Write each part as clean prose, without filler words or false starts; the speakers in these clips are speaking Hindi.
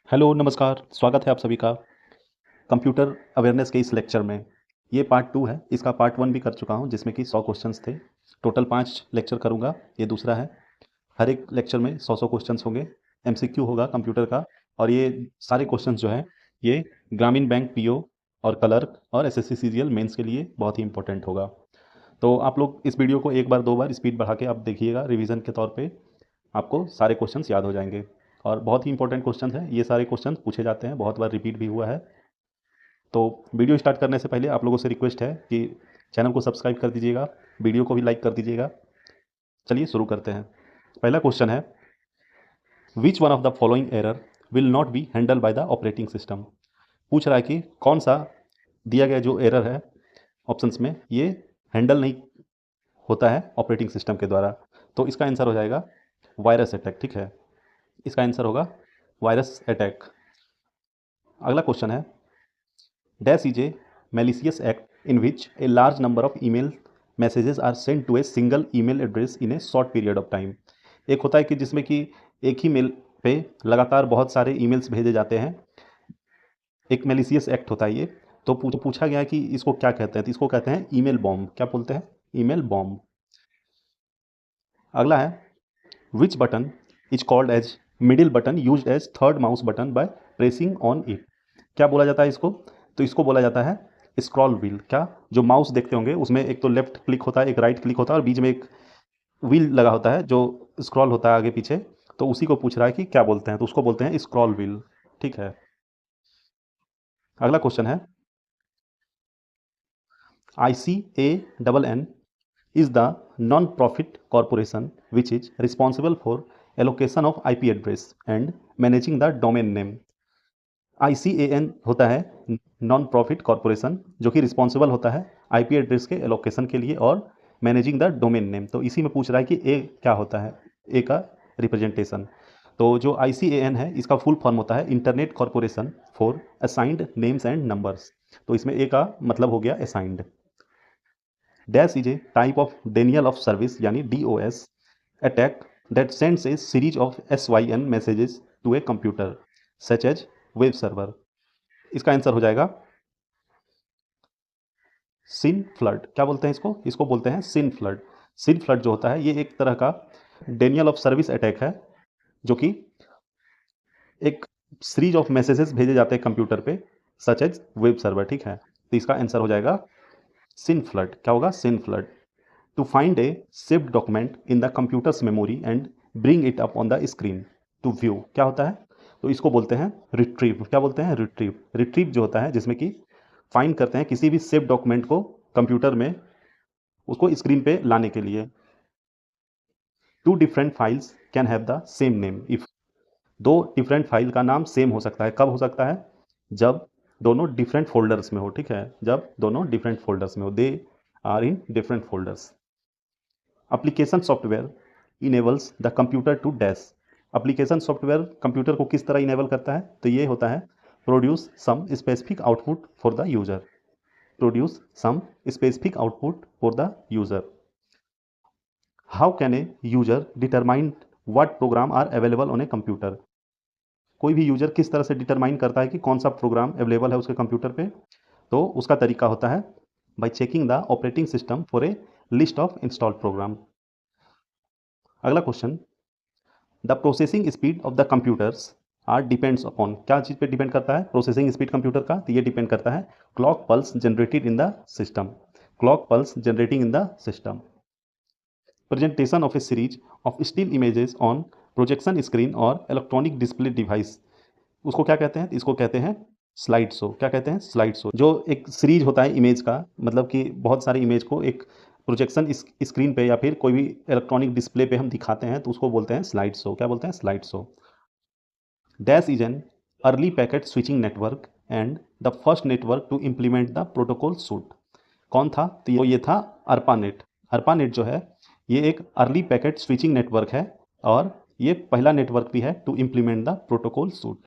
हेलो नमस्कार, स्वागत है आप सभी का कंप्यूटर अवेयरनेस के इस लेक्चर में। ये पार्ट 2 है, इसका पार्ट 1 भी कर चुका हूँ जिसमें कि 100 क्वेश्चंस थे। टोटल 5 लेक्चर करूँगा, ये दूसरा है। हर एक लेक्चर में 100 क्वेश्चंस होंगे, एमसीक्यू होगा कंप्यूटर का। और ये सारे क्वेश्चंस जो हैं ये ग्रामीण बैंक पीओ और क्लर्क और एसएससी सीजीएल मेंस के लिए बहुत ही इंपॉर्टेंट होगा। तो आप लोग इस वीडियो को एक बार 2 बार स्पीड बढ़ा के आप देखिएगा, रिवीजन के तौर पे आपको सारे क्वेश्चंस याद हो जाएंगे। और बहुत ही इंपॉर्टेंट क्वेश्चन है, ये सारे क्वेश्चन पूछे जाते हैं, बहुत बार रिपीट भी हुआ है। तो वीडियो स्टार्ट करने से पहले आप लोगों से रिक्वेस्ट है कि चैनल को सब्सक्राइब कर दीजिएगा, वीडियो को भी लाइक कर दीजिएगा। चलिए शुरू करते हैं। पहला क्वेश्चन है, which one of the following error will not be handle by the operating system. पूछ रहा है कि कौन सा दिया गया जो एरर है ऑप्शंस में ये हैंडल नहीं होता है ऑपरेटिंग सिस्टम के द्वारा। तो इसका आंसर हो जाएगा वायरस अटैक। ठीक है, इसका आंसर होगा वायरस अटैक। अगला क्वेश्चन है, dash is A malicious act in which a large number of email messages are sent to a single email address in a short period of time। एक होता है कि जिसमें कि एक ही मेल पे लगातार बहुत सारे ईमेल्स भेजे जाते हैं, एक मेलिशियस एक्ट होता है ये। तो पूछा गया है कि इसको क्या कहते हैं, तो इसको कहते हैं ईमेल बॉम्ब। क्या बोलते हैं? Email bomb. अगला है, which button is called as middle button use as third mouse button by pressing on it. क्या बोला जाता है इसको? तो इसको बोला जाता है स्क्रॉल व्हील। क्या, जो माउस देखते होंगे उसमें एक तो लेफ्ट क्लिक होता है, एक राइट क्लिक होता है और बीच में एक व्हील लगा होता है जो स्क्रॉल होता है आगे पीछे। तो उसी को पूछ रहा है कि क्या बोलते हैं, तो उसको बोलते हैं स्क्रॉल व्हील। ठीक है। अगला क्वेश्चन है, ICANN is the non-profit corporation which is responsible for allocation of IP address and managing the domain name। ICAN होता है नॉन प्रॉफिट कॉरपोरेशन जो कि रिस्पॉन्सिबल होता है आईपी एड्रेस के एलोकेशन के लिए और मैनेजिंग द डोमेन नेम। तो इसी में पूछ रहा है कि ए क्या होता है, ए का रिप्रेजेंटेशन। तो जो ICAN है इसका फुल फॉर्म होता है internet corporation for assigned names and numbers. तो इसमें ए का मतलब हो गया assigned. Dash is a type of denial of service यानी DOS attack that sends a series of SYN messages to a computer such as web server. इसका आंसर हो जाएगा सिन फ्लड। क्या बोलते हैं इसको? इसको बोलते हैं सिन फ्लड। सिन फ्लड जो होता है ये एक तरह का डेनियल ऑफ सर्विस अटैक है जो कि एक सीरीज ऑफ मैसेजेस भेजे जाते हैं कंप्यूटर पे सच एज वेब सर्वर। ठीक है, तो इसका आंसर हो जाएगा सिन फ्लड। क्या होगा? Syn flood. To find a saved document in the computer's memory and bring it up on the screen to view. क्या होता है? तो इसको बोलते हैं रिट्रीव। क्या बोलते हैं? रिट्रीव। रिट्रीव जो होता है जिसमें कि फाइंड करते हैं किसी भी सेव डॉक्यूमेंट को कंप्यूटर में, उसको स्क्रीन पे लाने के लिए। Two different files can have the same name if. दो डिफरेंट फाइल का नाम सेम हो सकता है। कब हो सकता है? जब दोनों डिफरेंट फोल्डर्स में हो। ठीक है, जब दोनों डिफरेंट फोल्डर्स में हो, they are in different folders. Application software enables the computer to dash. Application software computer को किस तरह इनेबल करता है? तो ये होता है produce some specific output for the user. Produce some specific output for the user. How can a user determine what program are available on a computer. कोई भी यूजर किस तरह से डिटरमाइन करता है कि कौन सा प्रोग्राम अवेलेबल है उसके कंप्यूटर पे? तो उसका तरीका होता है by checking the operating system for a list of installed program. अगला question, the processing speed of the computers are depends upon. क्या चीज़ पे डिपेंड करता है प्रोसेसिंग स्पीड कंप्यूटर का? तो ये डिपेंड करता है clock pulse generated in the system. Clock pulse generating in the system. Presentation of A series of still images on projection screen और इलेक्ट्रॉनिक डिस्प्ले डिवाइस, उसको क्या कहते हैं? इसको कहते हैं स्लाइड शो। क्या कहते हैं? Slide show. जो एक सीरीज होता है इमेज का, मतलब कि बहुत सारे इमेज को एक प्रोजेक्शन स्क्रीन पे या फिर कोई भी इलेक्ट्रॉनिक डिस्प्ले पे हम दिखाते हैं तो उसको बोलते हैं स्लाइड शो। क्या बोलते हैं? Slide show. Dash is an early packet switching network and the first network to implement the protocol suite. कौन था? तो ये था अर्पानेट। अर्पानेट जो है ये एक अर्ली पैकेट स्विचिंग नेटवर्क है और ये पहला नेटवर्क भी है to implement the protocol suite.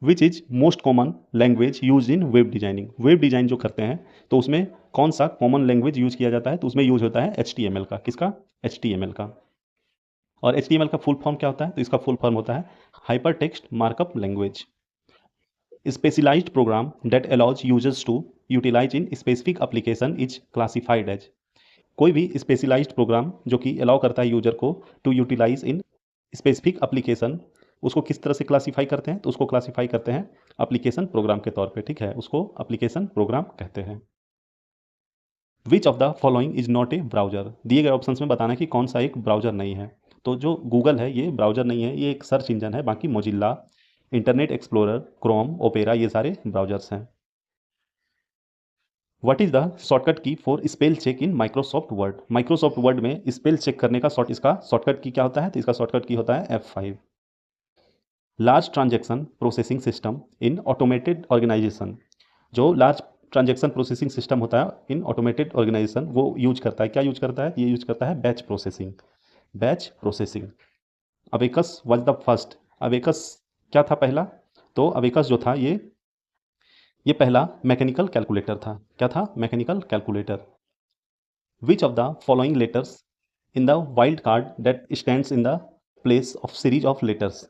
Which is most common language use in web designing. Web design जो करते हैं तो उसमें कौन सा कॉमन लैंग्वेज यूज किया जाता है? तो उसमें यूज होता है HTML का। किसका? HTML का। और HTML का फुल फॉर्म क्या होता है? तो इसका फुल फॉर्म होता है hypertext markup language. Specialized program that allows users to utilise in specific application is classified as. कोई भी स्पेशलाइज्ड प्रोग्राम जो कि अलाउ करता है यूजर को to utilise in specific application, उसको किस तरह से क्लासीफाई करते हैं? तो उसको क्लासीफाई करते हैं एप्लीकेशन प्रोग्राम के तौर पे, ठीक है, उसको एप्लीकेशन प्रोग्राम कहते हैं। विच of the following is not A browser? दिए गए ऑप्शंस में बताना कि कौन सा एक ब्राउजर नहीं है। तो जो गूगल है ये ब्राउजर नहीं है, ये एक सर्च इंजन है। बाकी Mozilla, Internet Explorer, Chrome, Opera ये सारे ब्राउजर्स हैं। What is the shortcut key for spell check in Microsoft Word? Microsoft Word में स्पेल चेक करने का इसका शॉर्टकट की क्या होता है? तो इसका शॉर्टकट की होता है F5। Large transaction processing system in automated organisation, जो लार्ज ट्रांजेक्शन प्रोसेसिंग सिस्टम होता है इन ऑटोमेटेड ऑर्गेनाइजेशन, वो यूज करता है, क्या यूज करता है? ये यूज करता है batch processing. Batch processing. Abacus was the first. Abacus क्या था पहला? तो अबेकस जो था ये पहला मैकेनिकल कैलकुलेटर था। क्या था? Mechanical calculator. Which of the following letters in the wild card that stands in the place of series of letters?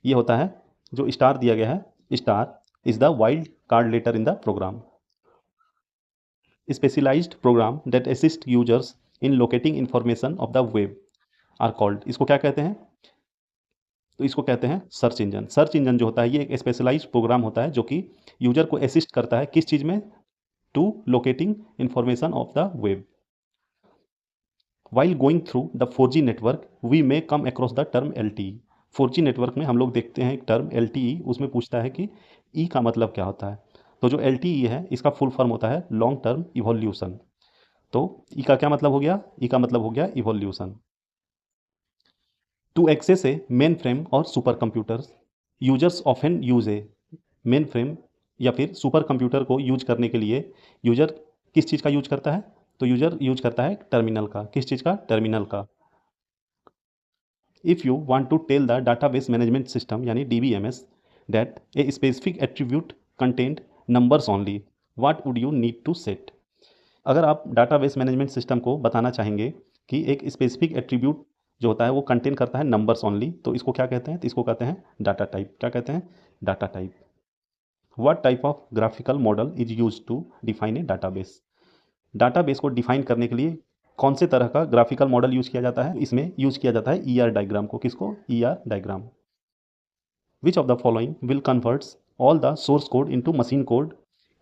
ये होता है जो स्टार दिया गया है, star is the wild card letter in the program. Specialised program that assist users in locating information of the web are called. इसको क्या कहते हैं? तो इसको कहते हैं सर्च इंजन। सर्च इंजन जो होता है ये एक स्पेशलाइज्ड प्रोग्राम होता है जो कि यूजर को असिस्ट करता है किस चीज़ में? To locating information of the web. While going through the 4G network we may come across the term LTE। 4G network में हम लोग देखते हैं एक टर्म LTE, उसमें पूछता है कि ई का मतलब क्या होता है? तो जो LTE है इसका फुल फॉर्म होता है लॉन्ग टर्म इवोल्यूशन। तो ई का क्या मतलब हो गया? ई का मतलब हो गया evolution. To access a mainframe और supercomputers users often use a mainframe या फिर सुपर कंप्यूटर को यूज करने के लिए यूजर किस चीज़ का यूज करता है? तो यूजर यूज करता है टर्मिनल का। किस चीज़ का? टर्मिनल का। If you want to tell the database management system यानी DBMS that a specific attribute content numbers only, what would you need to set? अगर आप डाटाबेस मैनेजमेंट सिस्टम को बताना चाहेंगे कि एक स्पेसिफिक एट्रीब्यूट जो होता है वो कंटेन करता है नंबर्स ओनली, तो इसको क्या कहते हैं? तो इसको कहते हैं डाटा टाइप। क्या कहते हैं? Data type. What type of graphical model is use to define a database? Database को डिफाइन करने के लिए कौन से तरह का ग्राफिकल मॉडल यूज किया जाता है? इसमें यूज किया जाता है ER डायग्राम को। किसको? ER diagram. Which of the following will converts all the source code into machine code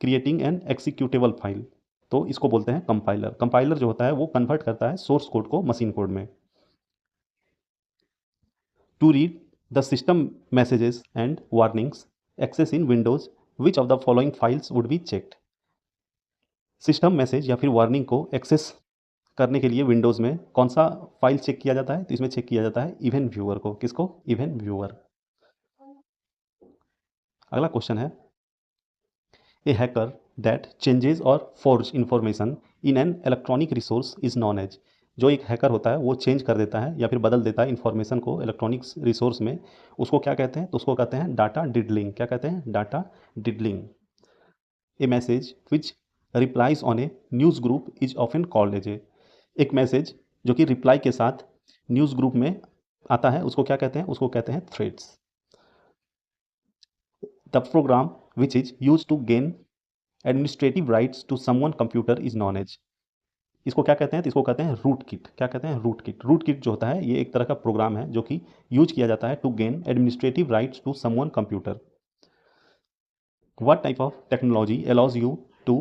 creating an executable file? तो इसको बोलते हैं कंपाइलर। कंपाइलर जो होता है वो कन्वर्ट करता है सोर्स कोड को मशीन कोड में। To read the system messages and warnings access in Windows, which of the following files would be checked? System message या फिर वार्निंग को एक्सेस करने के लिए विंडोज़ में कौन सा फाइल चेक किया जाता है? तो इसमें चेक किया जाता है इवेंट व्यूअर को। किसको? Event viewer. अगला क्वेश्चन है ए हैकर दैट चेंजेस और forge information in an electronic resource is known as. जो एक हैकर होता है वो चेंज कर देता है या फिर बदल देता है इंफॉर्मेशन को इलेक्ट्रॉनिक रिसोर्स में, उसको क्या कहते हैं? तो उसको कहते हैं डाटा डिडलिंग। क्या कहते हैं? Data diddling. A message which replies on a news group is often called as a. एक मैसेज जो कि रिप्लाई के साथ न्यूज़ ग्रुप में आता है उसको क्या कहते हैं? उसको कहते हैं threads. The program which is use to gain administrative rights to someone computer is known as. इसको क्या कहते हैं? तो इसको कहते हैं रूट किट। क्या कहते हैं? Root kit. रूट किट जो होता है ये एक तरह का प्रोग्राम है जो कि यूज किया जाता है to gain administrative rights to someone computer. What type of technology allows you to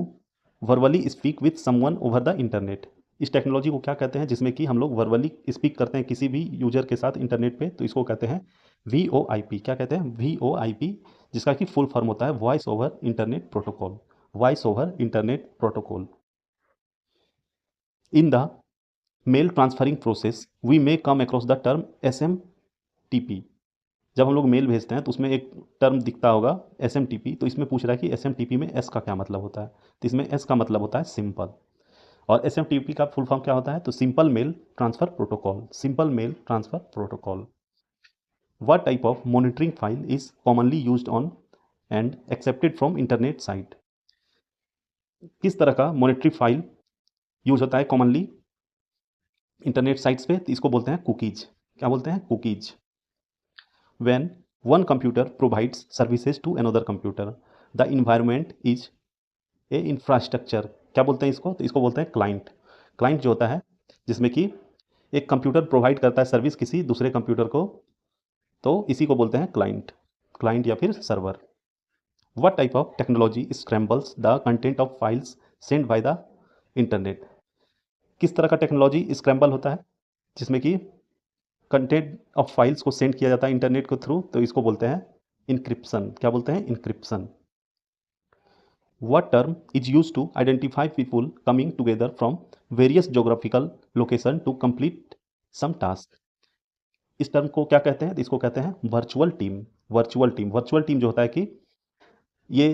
verbally speak with someone over the internet? इस टेक्नोलॉजी को क्या कहते हैं जिसमें कि हम लोग वर्बली स्पीक करते हैं किसी भी यूजर के साथ इंटरनेट पे? तो इसको कहते हैं VoIP। क्या कहते हैं? VoIP, जिसका कि फुल फॉर्म होता है voice over internet protocol. Voice over internet protocol. In the mail transferring process we may come across the term SMTP। जब हम लोग मेल भेजते हैं तो उसमें एक टर्म दिखता होगा SMTP, तो इसमें पूछ रहा है कि SMTP में S का क्या मतलब होता है? तो इसमें S का मतलब होता है सिंपल। और SMTP का फुल फॉर्म क्या होता है? तो simple mail transfer protocol. Simple mail transfer protocol. What type of monitoring file is commonly used on and accepted from internet site? किस तरह का मॉनिटरिंग फाइल यूज होता है कॉमनली इंटरनेट साइट्स पे? तो इसको बोलते हैं कुकीज। क्या बोलते हैं? Cookies. When one computer provides services to another computer the environment is a infrastructure. क्या बोलते हैं इसको? तो इसको बोलते हैं क्लाइंट। क्लाइंट जो होता है जिसमें कि एक कंप्यूटर प्रोवाइड करता है सर्विस किसी दूसरे कंप्यूटर को, तो इसी को बोलते हैं क्लाइंट। क्लाइंट या फिर server. What type of technology scrambles the content of files sent by the internet? किस तरह का टेक्नोलॉजी स्क्रैम्बल होता है जिसमें कि कंटेंट ऑफ फाइल्स को सेंड किया जाता है इंटरनेट के थ्रू? तो इसको बोलते हैं इनक्रिप्शन। क्या बोलते हैं? Encryption. What term is used to identify people coming together from various geographical location to complete some task? इस टर्म को क्या कहते हैं? इसको कहते हैं virtual team. Virtual team. Virtual team जो होता है कि ये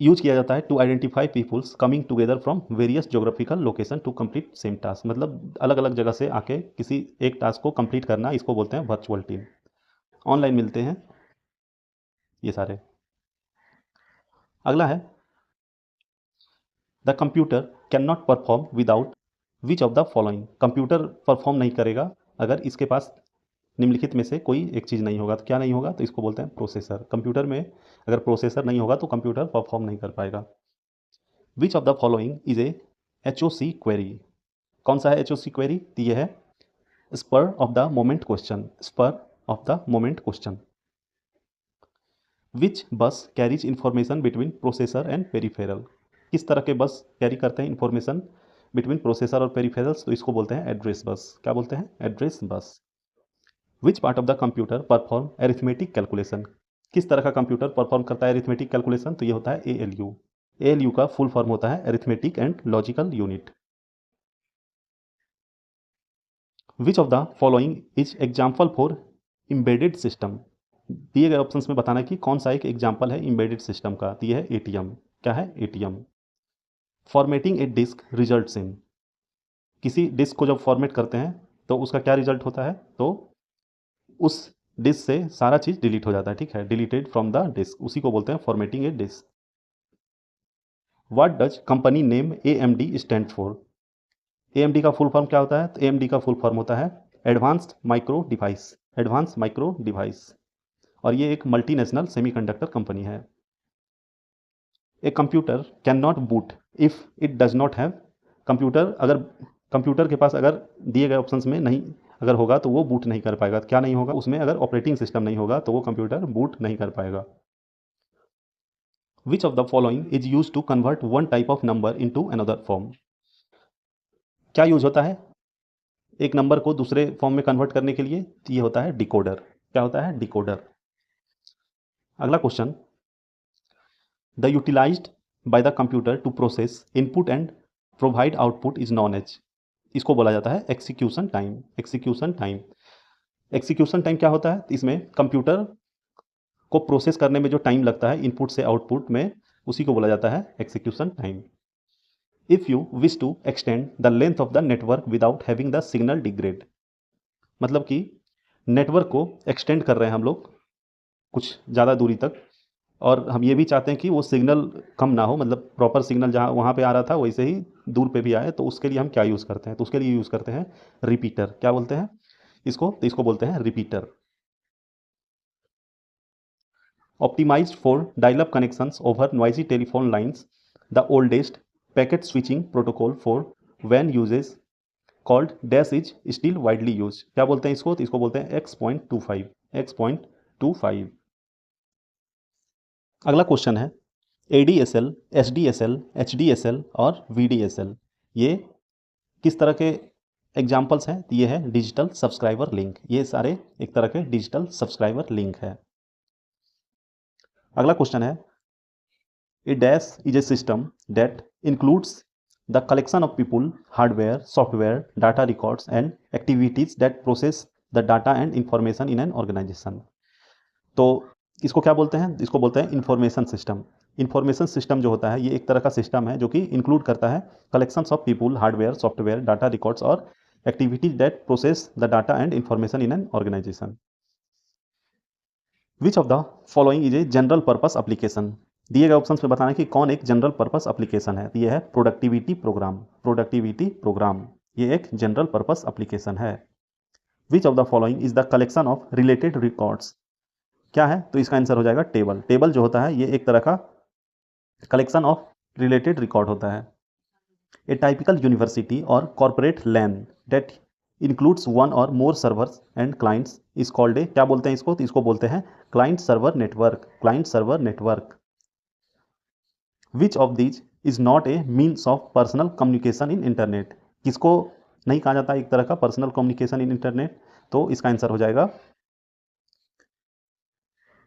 यूज किया जाता है to identify peoples coming together from various geographical location to complete same task. मतलब अलग अलग जगह से आके किसी एक टास्क को कंप्लीट करना, इसको बोलते हैं वर्चुअल टीम। ऑनलाइन मिलते हैं ये सारे। अगला है the computer can not perform without which of the following. Computer perform नहीं करेगा अगर इसके पास निम्नलिखित में से कोई एक चीज़ नहीं होगा। तो क्या नहीं होगा? तो इसको बोलते हैं प्रोसेसर। कंप्यूटर में अगर प्रोसेसर नहीं होगा तो कंप्यूटर परफॉर्म नहीं कर पाएगा। Which of the following is a HOC query. कौन सा है HOC क्वेरी? तो ये है spur of the moment question. Spur of the moment question. Which bus carries information between processor and peripheral. किस तरह के बस कैरी करते हैं इंफॉर्मेशन बिटवीन प्रोसेसर और पेरीफेरल्स? तो इसको बोलते हैं एड्रेस बस। क्या बोलते हैं? Address bus. Which part of the computer perform arithmetic calculation. किस तरह का कंप्यूटर परफॉर्म करता है एरिथमेटिक कैलकुलेशन? तो ये होता है ALU। ALU का फुल फॉर्म होता है arithmetic and logical unit. Which of the following is example for embedded system. दिए गए ऑप्शंस में बताना कि कौन सा एक एग्जाम्पल है एम्बेडेड सिस्टम का। तो ये है ATM। क्या है? ATM। Formatting a disk results in. किसी डिस्क को जब फॉर्मेट करते हैं तो उसका क्या रिजल्ट होता है? तो उस डिस्क से सारा चीज़ डिलीट हो जाता है। ठीक है, डिलीटेड फ्रॉम द डिस्क, उसी को बोलते हैं formatting a disk. What does company name AMD stand for. AMD का फुल फॉर्म क्या होता है? तो AMD का फुल फॉर्म होता है advanced micro device. Advance micro device. और ये एक मल्टीनेशनल सेमीकंडक्टर कंपनी है। A computer can not boot if it does not have. Computer अगर कंप्यूटर के पास अगर दिए गए ऑप्शंस में नहीं अगर होगा तो वो बूट नहीं कर पाएगा। क्या नहीं होगा उसमें? अगर ऑपरेटिंग सिस्टम नहीं होगा तो वो कंप्यूटर बूट नहीं कर पाएगा। Which of the following is use to convert one type of number into another form. क्या यूज होता है एक नंबर को दूसरे फॉर्म में कन्वर्ट करने के लिए? तो ये होता है डिकोडर। क्या होता है? डिकोडर। अगला question, the utilised by the computer to process input and provide output is known as. इसको बोला जाता है execution time. Execution time. Execution time क्या होता है? तो इसमें कंप्यूटर को प्रोसेस करने में जो टाइम लगता है इनपुट से आउटपुट में, उसी को बोला जाता है execution time. If you wish to extend the length of the network without having the signal degrade. मतलब कि नेटवर्क को एक्सटेंड कर रहे हैं हम लोग कुछ ज़्यादा दूरी तक, और हम ये भी चाहते हैं कि वो सिग्नल कम ना हो, मतलब प्रॉपर सिग्नल जहाँ वहाँ पे आ रहा था वैसे ही दूर पे भी आए। तो उसके लिए हम क्या यूज़ करते हैं? तो उसके लिए यूज़ करते हैं रिपीटर। क्या बोलते हैं इसको? तो इसको बोलते हैं repeater. Optimized for dial-up connections over noisy telephone lines, the oldest packet switching protocol for WAN uses called dash is still widely used। क्या बोलते हैं इसको? तो इसको बोलते हैं X.25। X.25। अगला क्वेश्चन है ADSL, SDSL, HDSL और VDSL ये किस तरह के एग्जाम्पल्स हैं? तो ये है डिजिटल सब्सक्राइबर लिंक। ये सारे एक तरह के डिजिटल सब्सक्राइबर लिंक है। अगला क्वेश्चन है A dash is a system that includes the collection of people, hardware, software, data records, and activities that process the data and information in an organization। तो इसको क्या बोलते हैं? इसको बोलते हैं इंफॉर्मेशन सिस्टम। इंफॉर्मेशन सिस्टम जो होता है ये एक तरह का सिस्टम है जो कि इंक्लूड करता है collections of people, hardware, software, data records और activities that process the data and information in an organization. Which of the following is a general purpose application. दिए गए ऑप्शंस में बताना कि कौन एक जनरल पर्पस एप्लीकेशन है। ये है प्रोडक्टिविटी प्रोग्राम। प्रोडक्टिविटी प्रोग्राम ये एक जनरल पर्पस एप्लीकेशन है। विच of the following is the collection of related records, क्या है? तो इसका आंसर हो जाएगा टेबल। टेबल जो होता है ये एक तरह का कलेक्शन ऑफ रिलेटेड रिकॉर्ड होता है। ए टाइपिकल यूनिवर्सिटी और corporate LAN that includes one और more servers and clients is called a, क्या बोलते हैं इसको? तो इसको बोलते हैं client server network, client server network. Which of these is not a means of personal communication in internet, किसको नहीं कहा जाता एक तरह का पर्सनल कम्युनिकेशन इन इंटरनेट? तो इसका आंसर हो जाएगा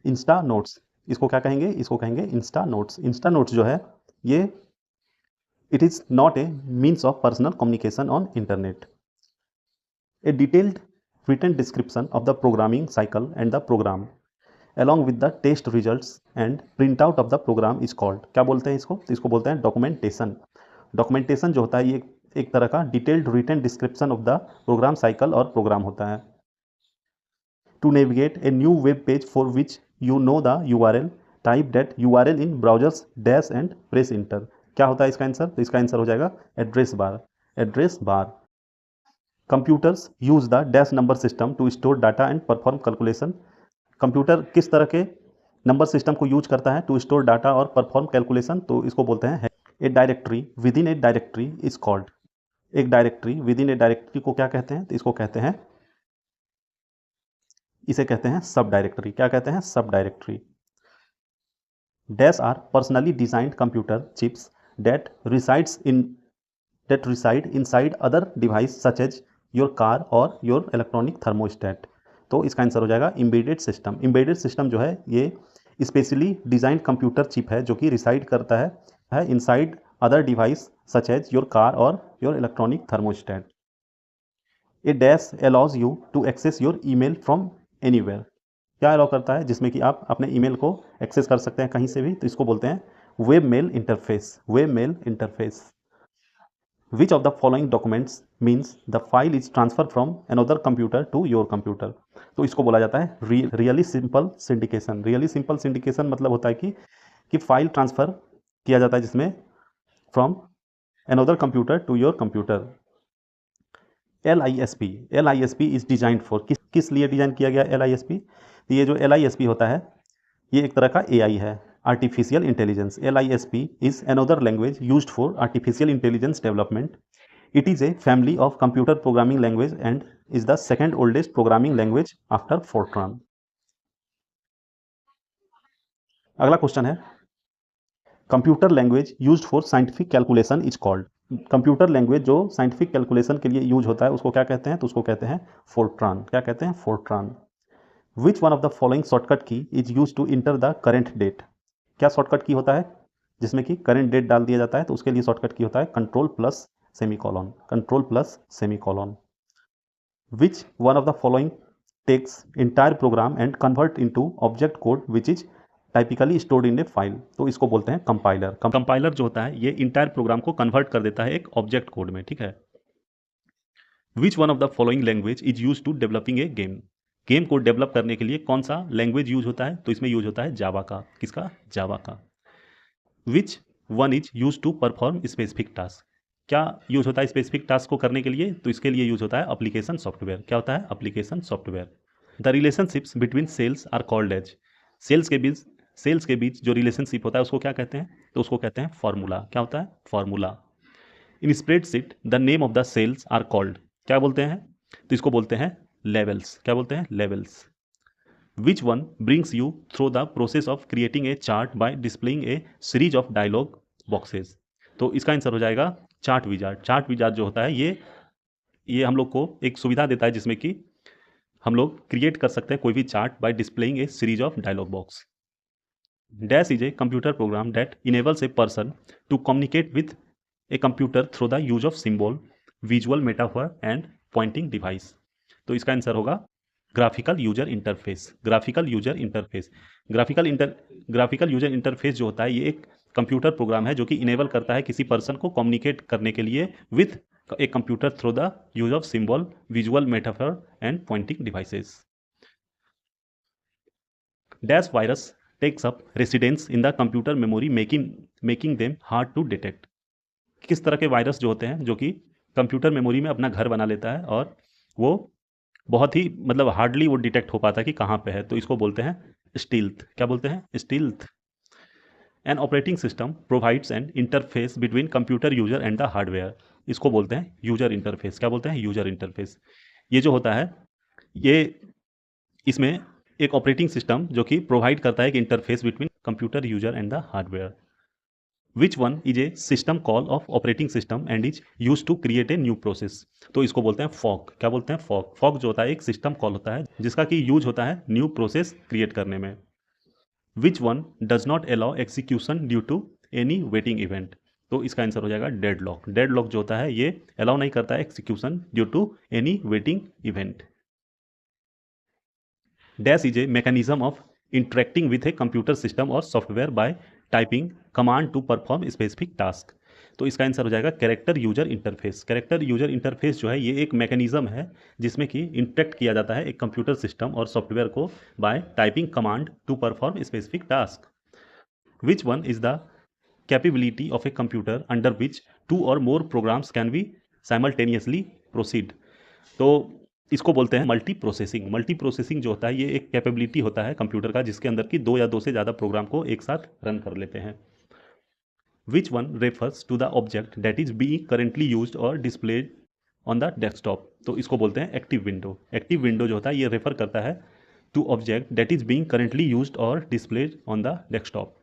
इंस्टा नोट्स। इसको क्या कहेंगे? इसको कहेंगे इंस्टा नोट्स। इंस्टा नोट्स जो है ये it is not a means of personal communication on internet. A detailed written description of the programming cycle and the program along with the test results and printout of the program is called, क्या बोलते हैं इसको? तो इसको बोलते हैं डॉक्यूमेंटेशन। डॉक्यूमेंटेशन जो होता है ये एक तरह का detailed written description of the program cycle और प्रोग्राम होता है। To navigate a new web page for which you know the URL, type that URL in browsers dash and press enter, क्या होता है इसका आंसर? तो इसका आंसर हो जाएगा address bar, address bar. Computers use the dash number system to store data and perform calculation, computer किस तरह के नंबर सिस्टम को यूज करता है टू स्टोर डाटा और परफॉर्म कैलकुलेशन? तो इसको बोलते हैं a directory within a directory is called, एक directory within a directory को क्या कहते हैं? तो इसको कहते हैं, इसे कहते हैं सब डायरेक्टरी। क्या कहते हैं? Subdirectory. Dash are personally designed computer chips that reside inside other device such as your car और your electronic thermostat। तो इसका आंसर हो जाएगा एम्बेडेड सिस्टम। एम्बेडेड सिस्टम जो है ये स्पेशली डिजाइंड कंप्यूटर चिप है जो कि रिसाइड करता है inside other device such as your car और your electronic thermostat. A dash allows you to access your email from anywhere, क्या अलाउ करता है? जिसमें कि आप अपने ईमेल को एक्सेस कर सकते हैं कहीं से भी, तो इसको बोलते हैं web mail interface, web mail interface. Which of the following documents means the file is transferred from another computer to your computer? तो इसको बोला जाता है really simple syndication. Really simple syndication मतलब होता है कि फाइल ट्रांसफर किया जाता है जिसमें from another computer to your computer. LISP is designed for, किस लिए डिजाइन किया गया LISP? तो ये जो LISP होता है ये एक तरह का AI है, artificial intelligence. LISP is another language used for artificial intelligence development. It is a family of computer programming language and is the second oldest programming language after Fortran. अगला क्वेश्चन है computer language used for scientific calculation is called, computer language जो साइंटिफिक कैलकुलेशन के लिए यूज होता है उसको क्या कहते हैं? तो उसको कहते हैं फोर्ट्रान। क्या कहते हैं? Fortran. Which one of the following shortcut key is use to enter the current date, क्या शॉर्टकट की होता है जिसमें कि करंट डेट डाल दिया जाता है? तो उसके लिए शॉर्टकट की होता है control plus semicolon, control plus semicolon. Which one of the following takes entire program and convert into object code which is typically stored in a file, तो इसको बोलते हैं कंपाइलर। कंपाइलर जो होता है ये इंटायर प्रोग्राम को कन्वर्ट कर देता है एक ऑब्जेक्ट कोड में, ठीक है। Which one of the following language is use to developing a game, game को डेवलप करने के लिए कौन सा लैंग्वेज यूज होता है? तो इसमें यूज होता है जावा का, किसका? जावा का। Which one is use to perform specific task, क्या यूज होता है स्पेसिफिक टास्क को करने के लिए? तो इसके लिए यूज होता है एप्लीकेशन सॉफ्टवेयर। क्या होता है? Application software. The relationships between cells are called as, cells के बीच जो रिलेशनशिप होता है उसको क्या कहते हैं? तो उसको कहते हैं फॉर्मूला। क्या होता है? Formula. In spreadsheet the name of the cells are called, क्या बोलते हैं? तो इसको बोलते हैं लेवल्स। क्या बोलते हैं? Levels. Which one brings you through the process of creating a chart by displaying a series of dialog boxes? तो इसका आंसर हो जाएगा चार्ट विजार्ड। चार्ट विजार्ड जो होता है ये हम लोग को एक सुविधा देता है जिसमें कि हम लोग क्रिएट कर सकते हैं कोई भी chart by displaying a series of dialog box. Dash is a computer program that enables a person to communicate with a computer through the use of symbol, visual metaphor and pointing device. तो इसका आंसर होगा graphical user interface. Graphical user interface, graphical user interface जो होता है ये एक कंप्यूटर प्रोग्राम है जो कि इनेबल करता है किसी पर्सन को कम्युनिकेट करने के लिए with a computer through the use of symbol, visual metaphor and pointing devices. Dash virus takes up residence in the computer memory making them hard to detect, किस तरह के वायरस जो होते हैं जो कि कंप्यूटर मेमोरी में अपना घर बना लेता है और वो बहुत ही मतलब हार्डली वो डिटेक्ट हो पाता है कि कहाँ पे है, तो इसको बोलते हैं स्टील्थ। क्या बोलते हैं? Stealth. An operating system provides N interface between computer user and the hardware. इसको बोलते हैं यूजर इंटरफेस। क्या बोलते हैं? User interface. ये जो होता है, ये इसमें एक ऑपरेटिंग सिस्टम जो कि प्रोवाइड करता है एक interface between computer user and the hardware. Which one is a system call of operating system and is use to create a new process. तो इसको बोलते हैं फॉक। क्या बोलते हैं? फॉक। फॉक जो होता है एक सिस्टम कॉल होता है जिसका कि यूज होता है न्यू प्रोसेस क्रिएट करने में। Which one does not allow execution due to any waiting event. तो इसका आंसर हो जाएगा डेड लॉक। डेड लॉक जो होता है ये अलाउ नहीं करता है execution due to any waiting event. Dash is a mechanism of interacting with a computer system और software by typing command to perform specific task. तो इसका आंसर हो जाएगा character user interface. Character user interface जो है ये एक मैकेनिज्म है जिसमें कि इंटरेक्ट किया जाता है एक कंप्यूटर सिस्टम और सॉफ्टवेयर को by typing command to perform specific task. Which one is the capability of a computer under which two और more programs can be simultaneously proceed. तो इसको बोलते हैं मल्टी प्रोसेसिंग। मल्टी प्रोसेसिंग जो होता है ये एक कैपेबिलिटी होता है कंप्यूटर का जिसके अंदर की दो या दो से ज़्यादा प्रोग्राम को एक साथ रन कर लेते हैं। Which one refers to the object that is being currently used और डिस्प्लेड ऑन द डेस्कटॉप। तो इसको बोलते हैं एक्टिव विंडो। एक्टिव विंडो जो होता है ये रेफर करता है to object that is being currently used और displayed on the desktop.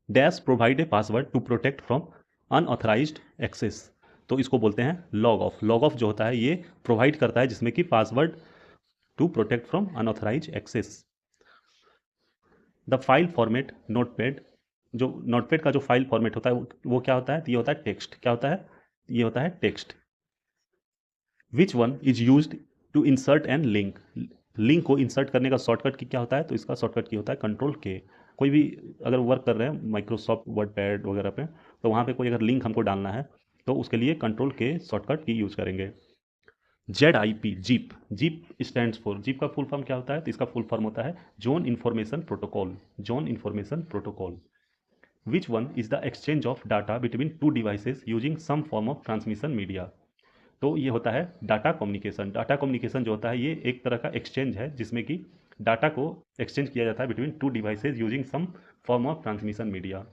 Dash provide a password to protect from unauthorized access. तो इसको बोलते हैं लॉग ऑफ। लॉग ऑफ जो होता है ये प्रोवाइड करता है जिसमें कि password to protect from unauthorise access. The file format Notepad. जो नोटपैड का जो फाइल फॉर्मेट होता है वो क्या होता है? तो ये होता है टेक्स्ट। क्या होता है? ये होता है text. Which one is use to insert and link. Link को इंसर्ट करने का शॉर्टकट की क्या होता है? तो इसका शॉर्टकट की होता है कंट्रोल के। कोई भी अगर वर्क कर रहे हैं माइक्रोसॉफ्ट वर्ड पैड वगैरह पे, तो वहाँ पे कोई अगर लिंक हमको डालना है तो उसके लिए कंट्रोल के शॉर्टकट की यूज करेंगे। Z I P, zip. Zip stand for, zip का फुल फॉर्म क्या होता है? तो इसका फुल फॉर्म होता है zone information protocol. Zone information protocol. Which one is the exchange of data between two devices using some form of transmission media. तो ये होता है डाटा कम्युनिकेशन। डाटा कम्युनिकेशन जो होता है ये एक तरह का एक्सचेंज है जिसमें कि डाटा को एक्सचेंज किया जाता है between two devices using some form of transmission media.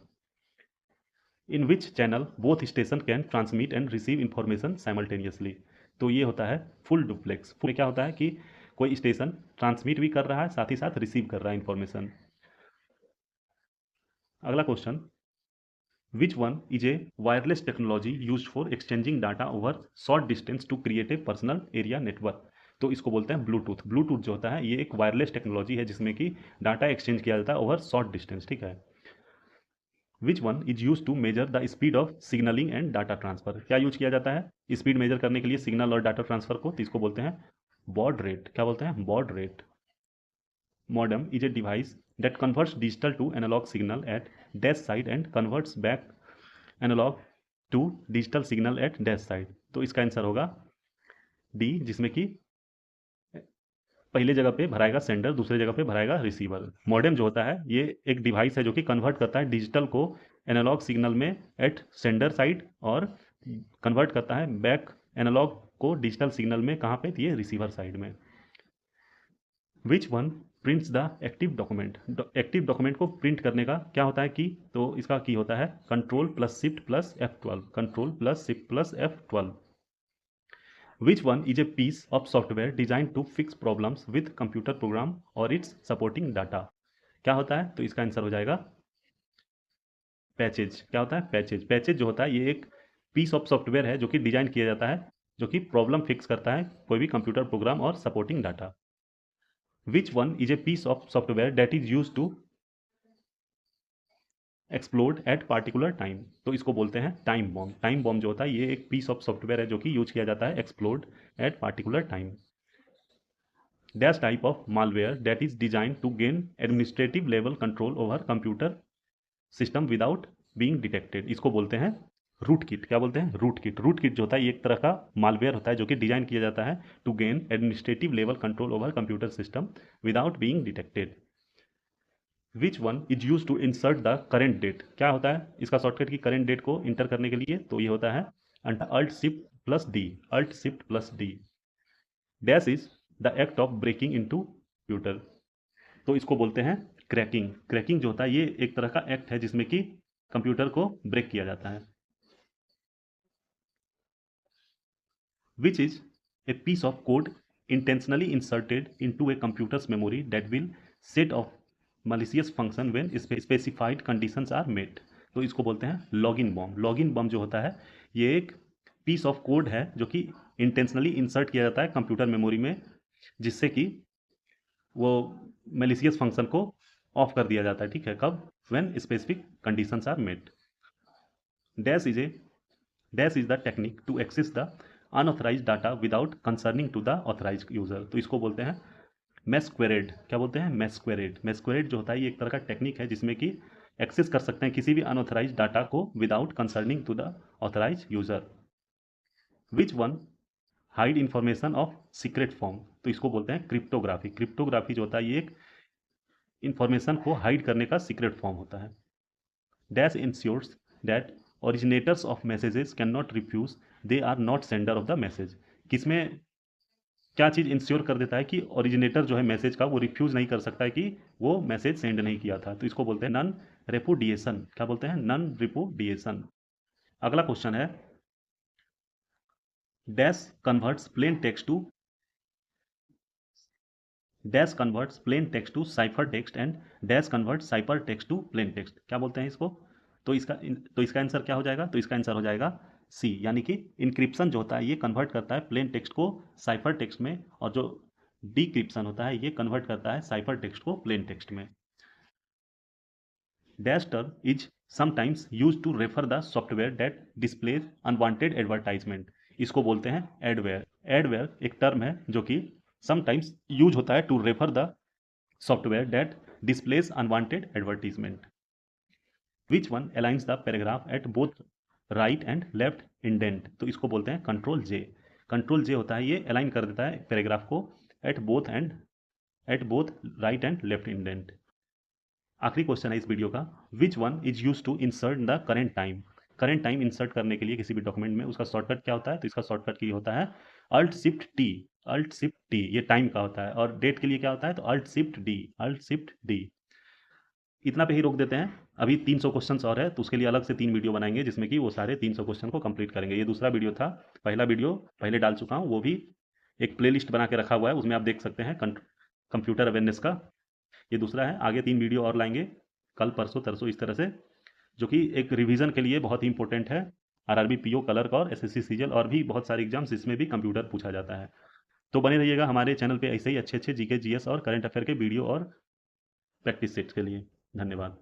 In which channel both station can transmit and receive information simultaneously. तो ये होता है फुल डुप्लेक्स। फुल क्या होता है कि कोई स्टेशन ट्रांसमिट भी कर रहा है साथ ही साथ रिसीव कर रहा है इंफॉर्मेशन। अगला question, which one is a wireless technology use for exchanging data over short distance to create a personal area network. तो इसको बोलते हैं ब्लूटूथ। ब्लूटूथ जो होता है ये एक वायरलेस टेक्नोलॉजी है जिसमें कि डाटा एक्सचेंज किया जाता है ओवर शॉर्ट डिस्टेंस। ठीक है। Which one is use to measure the speed of signalling and data transfer. क्या यूज किया जाता है स्पीड मेजर करने के लिए सिग्नल और डाटा ट्रांसफर को? तो इसको बोलते हैं बॉड रेट। क्या बोलते हैं? Baud rate. Modem is a device that converts digital to analogue signal at dash side and converts back analogue to digital signal at dash side. तो इसका आंसर होगा डी, जिसमें कि पहले जगह पे भराएगा सेंडर, दूसरे जगह पे भराएगा रिसीवर। मॉडेम जो होता है ये एक डिवाइस है जो कि कन्वर्ट करता है डिजिटल को एनालॉग सिग्नल में एट सेंडर साइड और कन्वर्ट करता है बैक एनालॉग को डिजिटल सिग्नल में कहाँ पे? ये रिसीवर साइड में। Which one prints the active document. Active document को प्रिंट करने का क्या होता है की? तो इसका की होता है control plus shift plus F12। Control plus shift plus F12। Which one is a piece of software design to fix problems with computer program और इट्स सपोर्टिंग डाटा। क्या होता है? तो इसका आंसर हो जाएगा पैचेज। क्या होता है? पैचेज। पैचेज जो होता है ये एक पीस ऑफ सॉफ्टवेयर है जो कि डिजाइन किया जाता है जो कि प्रॉब्लम फिक्स करता है कोई भी कंप्यूटर प्रोग्राम और supporting data. Which one is a piece of software that is use to explode at particular time. तो इसको बोलते हैं टाइम बॉम्ब। टाइम बॉम्ब जो होता है ये एक पीस ऑफ सॉफ्टवेयर है जो कि यूज किया जाता है explode at particular time. Dash type of malware that is design to gain administrative level control over computer system without being detected. इसको बोलते हैं रूट किट। क्या बोलते हैं? Root kit. रूट किट जो होता है ये एक तरह का मालवेयर होता है जो कि डिजाइन किया जाता है to gain administrative level control over computer system without being detected. Which one is use to insert the current date. क्या होता है इसका शॉर्टकट की करेंट डेट को इंटर करने के लिए? तो ये होता है alt shift plus D. Alt shift plus D. Dash is the act of breaking into computer, तो इसको बोलते हैं क्रैकिंग। क्रैकिंग जो होता है ये एक तरह का एक्ट है जिसमें कि कंप्यूटर को ब्रेक किया जाता है। Which is a piece of code intentionally inserted into a computer's memory that will set off malicious function when specified conditions are met, तो इसको बोलते हैं लॉगिन बॉम्ब। लॉगिन बॉम्ब जो होता है ये एक पीस ऑफ कोड है जो कि इंटेंशनली इंसर्ट किया जाता है कंप्यूटर मेमोरी में, जिससे कि वो मेलिशियस फंक्शन को ऑफ कर दिया जाता है। ठीक है, कब? When specific conditions are met. Dash is a dash is the technique to access the unauthorize data without concerning to the authorize user, तो इसको बोलते हैं मैस्क्वेरेड। क्या बोलते हैं? मैस्क्वेरेड। मैस्क्वेरेड जो होता है ये एक तरह का टेक्निक है जिसमें कि एक्सेस कर सकते हैं किसी भी अनऑथराइज डाटा को without concerning to the authorize user. Which one hide information of secret form, तो इसको बोलते हैं क्रिप्टोग्राफी। क्रिप्टोग्राफी जो होता है ये एक इंफॉर्मेशन को हाइड करने का सीक्रेट फॉर्म होता है। Dash ensures that originators of messages can not refuse they are not sender of the message, किसमें क्या चीज़ इंश्योर कर देता है कि ओरिजिनेटर जो है मैसेज का वो रिफ्यूज नहीं कर सकता है कि वो मैसेज सेंड नहीं किया था, तो इसको बोलते हैं नन रेपुडिएशन। क्या बोलते हैं? Non repudiation. अगला क्वेश्चन है dash converts plain text to dash converts plain text to cipher text and dash convert cipher text to plain text, क्या बोलते हैं इसको? तो इसका आंसर क्या हो जाएगा? तो इसका आंसर हो जाएगा सी, यानी कि इंक्रिप्शन जो होता है ये कन्वर्ट करता है प्लेन टेक्स्ट को साइफर टेक्स्ट में, और जो डिक्रिप्शन होता है ये कन्वर्ट करता है साइफर टेक्स्ट को प्लेन टेक्स्ट में। Dash term is sometimes use to refer the software that displays unwanted advertisement, इसको बोलते हैं एडवेयर। एडवेयर एक टर्म है जो कि समटाइम्स यूज होता है to refer the software that displays unwanted advertisement. Which one aligns the paragraph at both right and left indent, तो इसको बोलते हैं कंट्रोल जे। कंट्रोल जे होता है ये अलाइन कर देता है पैराग्राफ को at both right and left indent. आखिरी क्वेश्चन है इस वीडियो का, which one is use to insert the current time. Current time insert करने के लिए किसी भी डॉक्यूमेंट में उसका शॉर्टकट क्या होता है? तो इसका शॉर्टकट की होता है alt shift T. Alt shift T ये टाइम का होता है, और डेट के लिए क्या होता है? तो alt shift D. Alt shift D. इतना पे ही रोक देते हैं, अभी 300 क्वेश्चंस और है तो उसके लिए अलग से 3 वीडियो बनाएंगे जिसमें कि वो सारे 300 क्वेश्चन को कंप्लीट करेंगे। ये दूसरा वीडियो था, पहला वीडियो पहले डाल चुका हूँ, वो भी एक प्लेलिस्ट बना के रखा हुआ है, उसमें आप देख सकते हैं कंप्यूटर अवेयरनेस का। ये दूसरा है, आगे 3 वीडियो और लाएंगे कल परसों तरसों इस तरह से, जो कि एक रिवीजन के लिए बहुत ही इंपॉर्टेंट है। आरआरबी पीओ क्लर्क और एसएससी सीजीएल और भी बहुत सारे एग्जाम्स इसमें भी कंप्यूटर पूछा जाता है। तो बने रहिएगा हमारे चैनल पे ऐसे ही अच्छे अच्छे जीके जीएस और करंट अफेयर के वीडियो और प्रैक्टिस सेट्स के लिए। धन्यवाद।